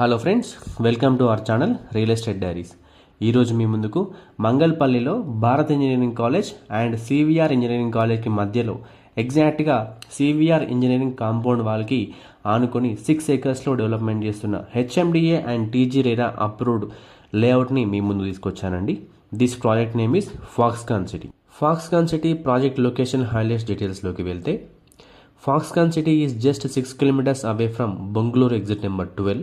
Hello friends, welcome to our channel real estate diaries. ఈరోజు మీ ముందుకు మంగళపల్లిలో Bharat engineering college and CVR engineering కాలేజ్కి మధ్యలో ఎగ్జాక్ట్గా సివిఆర్ ఇంజనీరింగ్ కాంపౌండ్ వాళ్ళకి ఆనుకొని 6 acresలో డెవలప్మెంట్ చేస్తున్న HMDA and TG RERA approved లేఅవుట్ని మీ ముందు తీసుకొచ్చానండి. This project name is Foxconn City. Foxconn City project location highlights డీటెయిల్స్లోకి వెళ్తే, Foxconn City is just 6 kilometers away from Bengaluru exit number 12.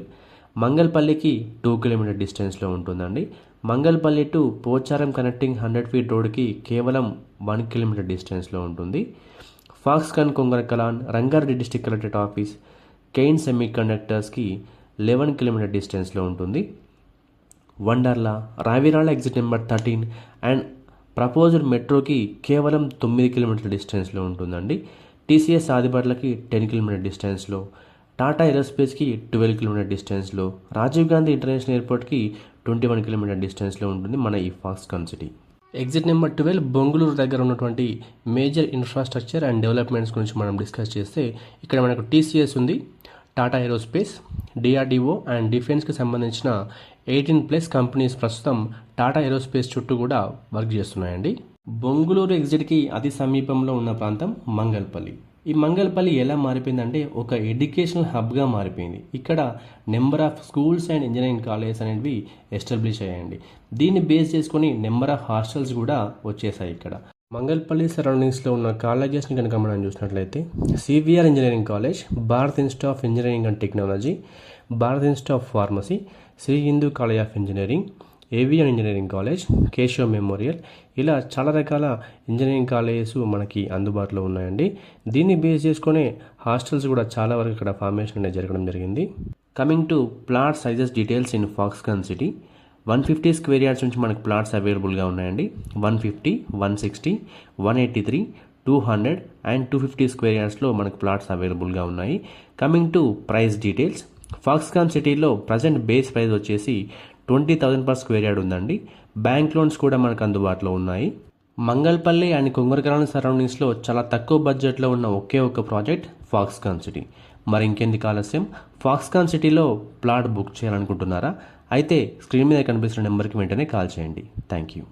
మంగళపల్లికి 2 kilometer డిస్టెన్స్లో ఉంటుందండి. Mangalpalli to Pocharam connecting 100 feet రోడ్కి కేవలం 1 kilometer డిస్టెన్స్లో ఉంటుంది. Foxconn Kongarakalan Rangareddy district collectorate office Kaynes semi కండక్టర్స్కి 11 kilometer డిస్టెన్స్లో ఉంటుంది. Wonderla Raviryal exit number 13 and proposed మెట్రోకి కేవలం 9 kilometer డిస్టెన్స్లో ఉంటుందండి. టీసీఎస్ ఆదిబట్లకి 10 kilometer డిస్టెన్స్లో, టాటా ఏరోస్పేస్కి 12 kilometer డిస్టెన్స్లో, రాజీవ్ గాంధీ ఇంటర్నేషనల్ ఎయిర్పోర్ట్కి 21 kilometer డిస్టెన్స్లో ఉంటుంది మన ఈ Foxconn city. Exit number 12 Bengaluru దగ్గర ఉన్నటువంటి మేజర్ ఇన్ఫ్రాస్ట్రక్చర్ అండ్ డెవలప్మెంట్స్ గురించి మనం డిస్కస్ చేస్తే, ఇక్కడ మనకు టీసీఎస్ ఉంది, టాటా ఏరోస్పేస్, డిఆర్డిఓ అండ్ డిఫెన్స్కి సంబంధించిన 18+ కంపెనీస్ ప్రస్తుతం టాటా ఏరోస్పేస్ చుట్టూ కూడా వర్క్ చేస్తున్నాయండి. బెంగళూరు ఎగ్జిట్కి అతి సమీపంలో ఉన్న ప్రాంతం మంగళపల్లి. ఈ మంగళపల్లి ఎలా మారిపోయిందంటే ఒక ఎడ్యుకేషనల్ హబ్గా మారిపోయింది. ఇక్కడ number of schools and engineering colleges అనేవి ఎస్టాబ్లిష్ అయ్యాయండి. దీన్ని బేస్ చేసుకొని నెంబర్ ఆఫ్ హాస్టల్స్ కూడా వచ్చేసాయి. ఇక్కడ మంగళపల్లి సరౌండింగ్స్లో ఉన్న కాలేజెస్ని కనుక మనం చూసినట్లయితే, CVR engineering college, Bharat institute of engineering and technology, Bharat institute of pharmacy, Shri Hindu college of engineering, AVN engineering college, Keshav memorial, ఇలా చాలా రకాల ఇంజనీరింగ్ కాలేజెస్ మనకి అందుబాటులో ఉన్నాయండి. దీన్ని బేస్ చేసుకునే హాస్టల్స్ కూడా చాలా వరకు ఇక్కడ ఫార్మేషన్ అనేది జరగడం జరిగింది. Coming to plot sizes details in Foxconn city, 150 square yards నుంచి మనకు ప్లాట్స్ అవైలబుల్గా ఉన్నాయండి. 150, 160, 183, 200 అండ్ 250 square yardsలో మనకు ప్లాట్స్ అవైలబుల్గా ఉన్నాయి. Coming to price details, Foxconn సిటీలో ప్రజెంట్ బేస్ ప్రైస్ వచ్చేసి 20,000 per square yard ఉందండి. బ్యాంక్ లోన్స్ కూడా మనకు అందుబాటులో ఉన్నాయి. మంగళపల్లి అండ్ కొంగరకలాన్ సరౌండింగ్స్లో చాలా తక్కువ బడ్జెట్లో ఉన్న ఒకే ఒక ప్రాజెక్ట్ ఫాక్స్కాన్ సిటీ. మరి ఇంకెందుకు ఆలస్యం, ఫాక్స్కాన్ సిటీలో ప్లాట్ బుక్ చేయాలనుకుంటున్నారా? అయితే స్క్రీన్ మీద కనిపిస్తున్న నెంబర్కి వెంటనే కాల్ చేయండి. Thank you.